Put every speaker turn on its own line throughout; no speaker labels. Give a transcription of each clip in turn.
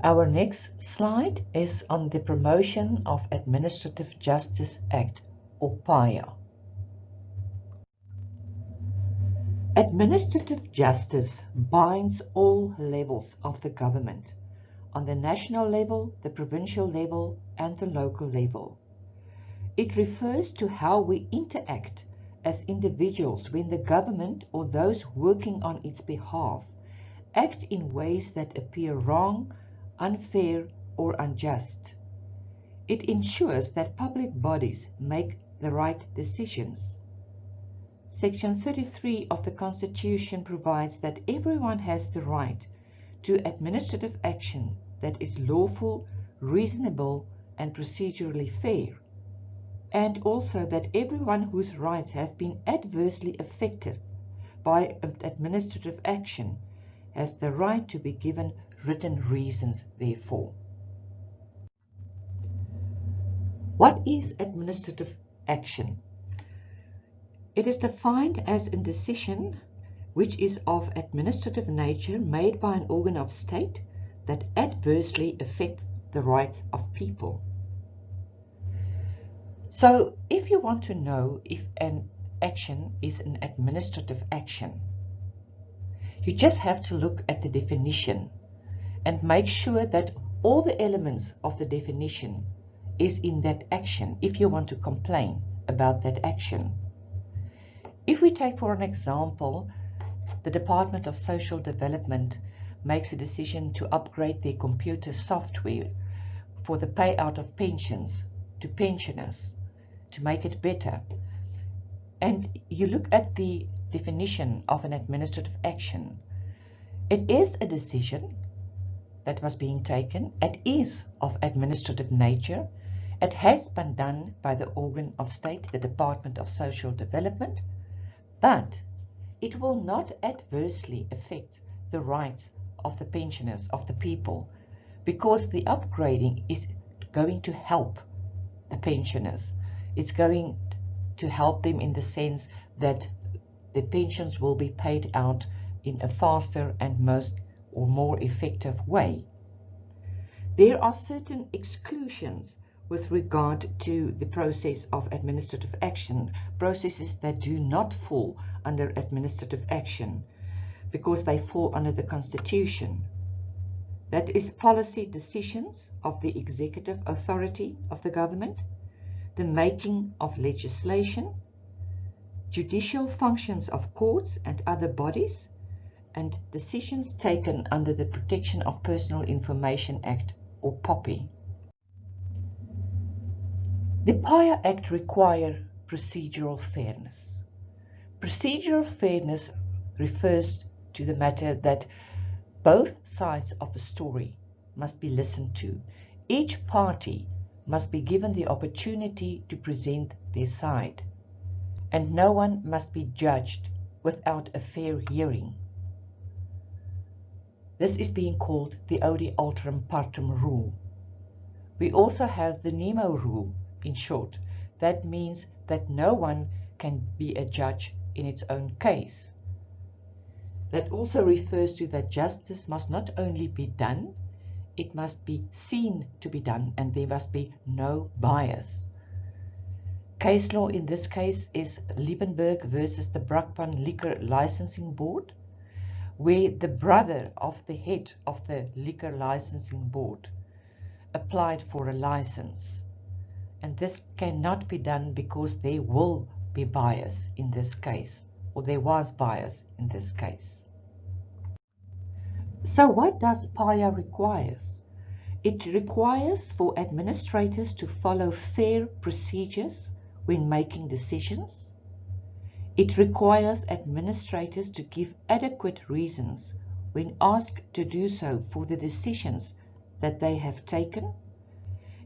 Our next slide is on the Promotion of Administrative Justice Act, or Paia. Administrative justice binds all levels of the government, on the national level, the provincial level, and the local level. It refers to how we interact as individuals when the government or those working on its behalf act in ways that appear wrong, unfair, or unjust. It ensures that public bodies make the right decisions. Section 33 of the Constitution provides that everyone has the right to administrative action that is lawful, reasonable, and procedurally fair, and also that everyone whose rights have been adversely affected by administrative action has the right to be given written reasons therefor. What is administrative action? It is defined as a decision which is of administrative nature made by an organ of state that adversely affect the rights of people. So, if you want to know if an action is an administrative action, you just have to look at the definition and make sure that all the elements of the definition is in that action if you want to complain about that action. If we take for an example, the Department of Social Development makes a decision to upgrade their computer software for the payout of pensions to pensioners to make it better, and you look at the definition of an administrative action, it is a decision that was being taken. It is of administrative nature. It has been done by the organ of state, the Department of Social Development, but it will not adversely affect the rights of the pensioners, of the people, because the upgrading is going to help the pensioners. It's going to help them in the sense that the pensions will be paid out in a faster and more effective way. There are certain exclusions with regard to the process of administrative action, processes that do not fall under administrative action because they fall under the Constitution. That is policy decisions of the executive authority of the government, the making of legislation, judicial functions of courts and other bodies, and decisions taken under the Protection of Personal Information Act, or POPI. The Paia Act requires procedural fairness. Procedural fairness refers to the matter that both sides of the story must be listened to. Each party must be given the opportunity to present their side, and no one must be judged without a fair hearing. This is being called the Odi Alteram Partem rule. We also have the Nemo rule, in short. That means that no one can be a judge in its own case. That also refers to that justice must not only be done, it must be seen to be done, and there must be no bias. Case law in this case is Liebenberg versus the Brakpan Liquor Licensing Board, where the brother of the head of the Liquor Licensing Board applied for a license. And this cannot be done because there will be bias in this case, or there was bias in this case. So what does Paia requires? It requires for administrators to follow fair procedures when making decisions. It requires administrators to give adequate reasons when asked to do so for the decisions that they have taken.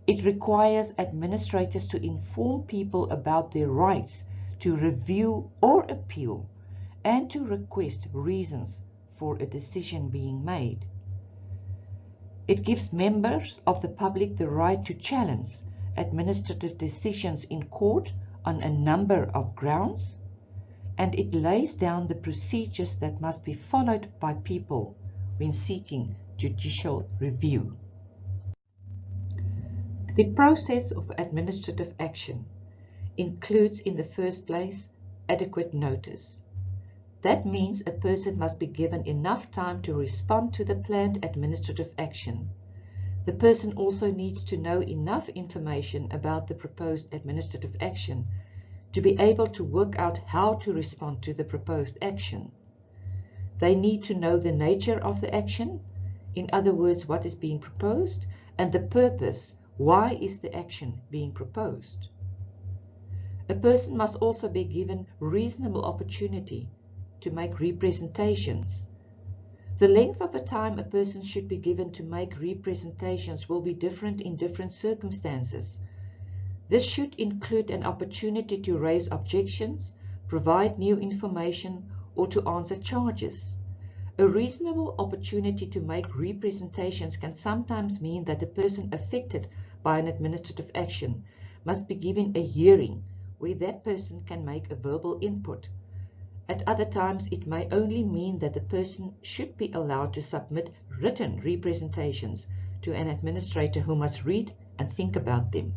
It requires administrators to inform people about their rights to review or appeal and to request reasons for a decision being made. It gives members of the public the right to challenge administrative decisions in court on a number of grounds, and it lays down the procedures that must be followed by people when seeking judicial review. The process of administrative action includes, in the first place, adequate notice. That means a person must be given enough time to respond to the planned administrative action. The person also needs to know enough information about the proposed administrative action to be able to work out how to respond to the proposed action. They need to know the nature of the action, in other words, what is being proposed, and the purpose, why is the action being proposed. A person must also be given reasonable opportunity to make representations. The length of the time a person should be given to make representations will be different in different circumstances. This should include an opportunity to raise objections, provide new information, or to answer charges. A reasonable opportunity to make representations can sometimes mean that the person affected by an administrative action must be given a hearing where that person can make a verbal input. At other times, it may only mean that the person should be allowed to submit written representations to an administrator who must read and think about them.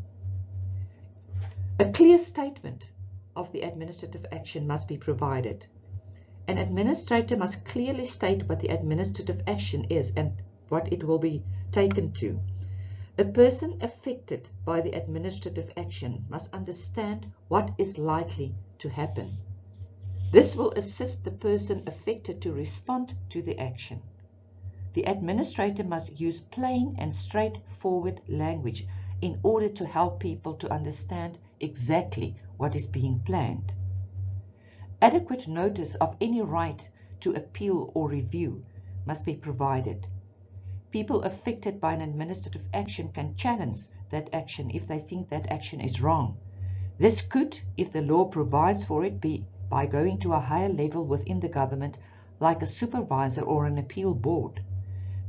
A clear statement of the administrative action must be provided. An administrator must clearly state what the administrative action is and what it will be taken to. A person affected by the administrative action must understand what is likely to happen. This will assist the person affected to respond to the action. The administrator must use plain and straightforward language in order to help people to understand exactly what is being planned. Adequate notice of any right to appeal or review must be provided. People affected by an administrative action can challenge that action if they think that action is wrong. This could, if the law provides for it, be by going to a higher level within the government, like a supervisor or an appeal board.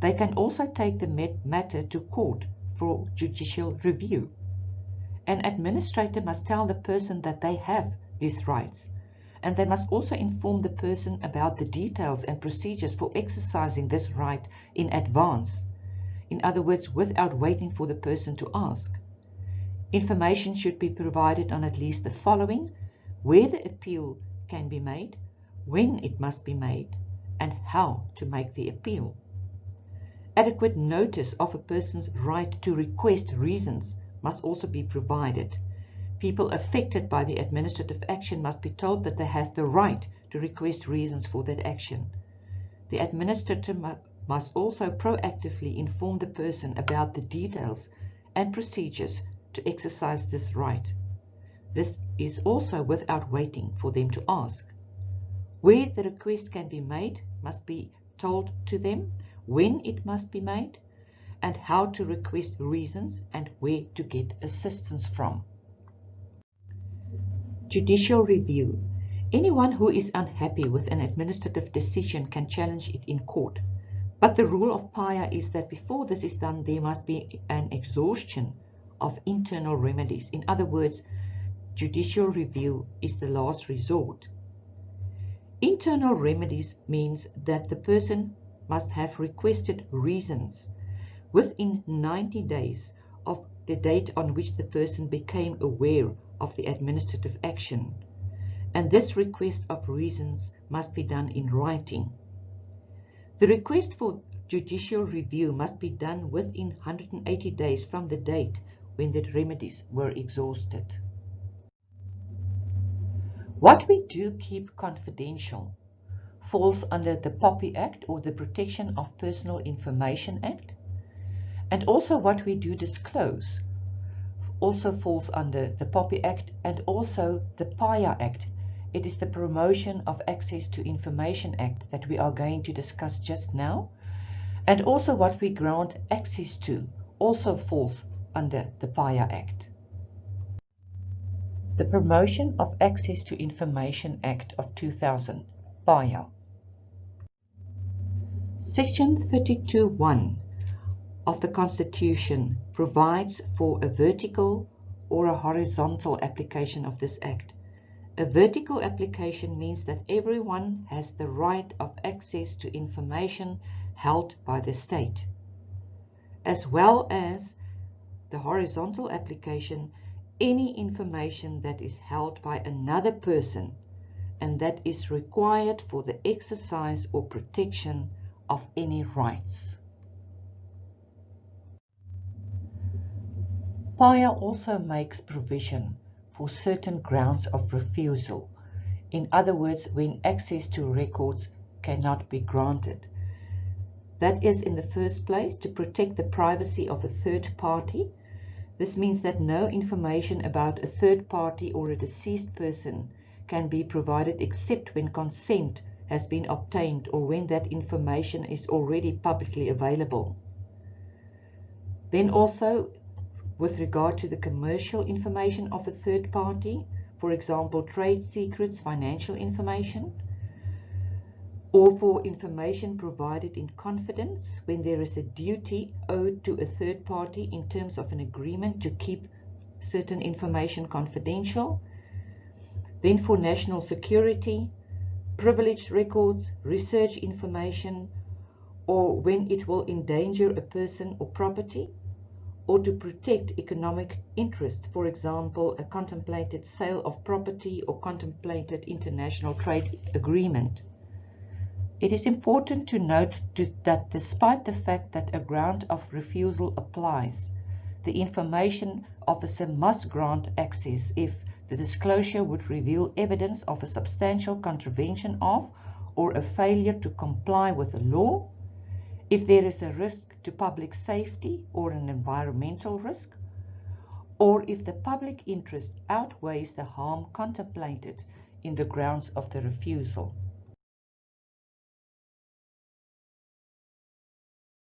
They can also take the matter to court for judicial review. An administrator must tell the person that they have these rights, and they must also inform the person about the details and procedures for exercising this right in advance. In other words, without waiting for the person to ask. Information should be provided on at least the following: where the appeal can be made, when it must be made, and how to make the appeal. Adequate notice of a person's right to request reasons must also be provided. People affected by the administrative action must be told that they have the right to request reasons for that action. The administrator must also proactively inform the person about the details and procedures to exercise this right. This is also without waiting for them to ask. Where the request can be made must be told to them, when it must be made, and how to request reasons and where to get assistance from. Judicial review. Anyone who is unhappy with an administrative decision can challenge it in court. But the rule of Paia is that before this is done, there must be an exhaustion of internal remedies. In other words, judicial review is the last resort. Internal remedies means that the person must have requested reasons within 90 days of the date on which the person became aware of the administrative action, and this request of reasons must be done in writing. The request for judicial review must be done within 180 days from the date when the remedies were exhausted. What we do keep confidential falls under the POPI Act, or the Protection of Personal Information Act, and also what we do disclose also falls under the POPI Act and also the Paia Act. It is the Promotion of Access to Information Act that we are going to discuss just now, and also what we grant access to also falls under the Paia Act. The Promotion of Access to Information Act of 2000, Paia. Section 32(1) of the Constitution provides for a vertical or a horizontal application of this Act. A vertical application means that everyone has the right of access to information held by the state, as well as the horizontal application, any information that is held by another person and that is required for the exercise or protection of any rights. Paia also makes provision for certain grounds of refusal. In other words, when access to records cannot be granted. That is, in the first place, to protect the privacy of a third party. This means that no information about a third party or a deceased person can be provided except when consent has been obtained or when that information is already publicly available. Then also, with regard to the commercial information of a third party, for example, trade secrets, financial information, or for information provided in confidence when there is a duty owed to a third party in terms of an agreement to keep certain information confidential. Then for national security, privileged records, research information, or when it will endanger a person or property, or to protect economic interests, for example, a contemplated sale of property or contemplated international trade agreement. It is important to note that despite the fact that a ground of refusal applies, the information officer must grant access if the disclosure would reveal evidence of a substantial contravention of or a failure to comply with the law, if there is a risk to public safety or an environmental risk, or if the public interest outweighs the harm contemplated in the grounds of the refusal.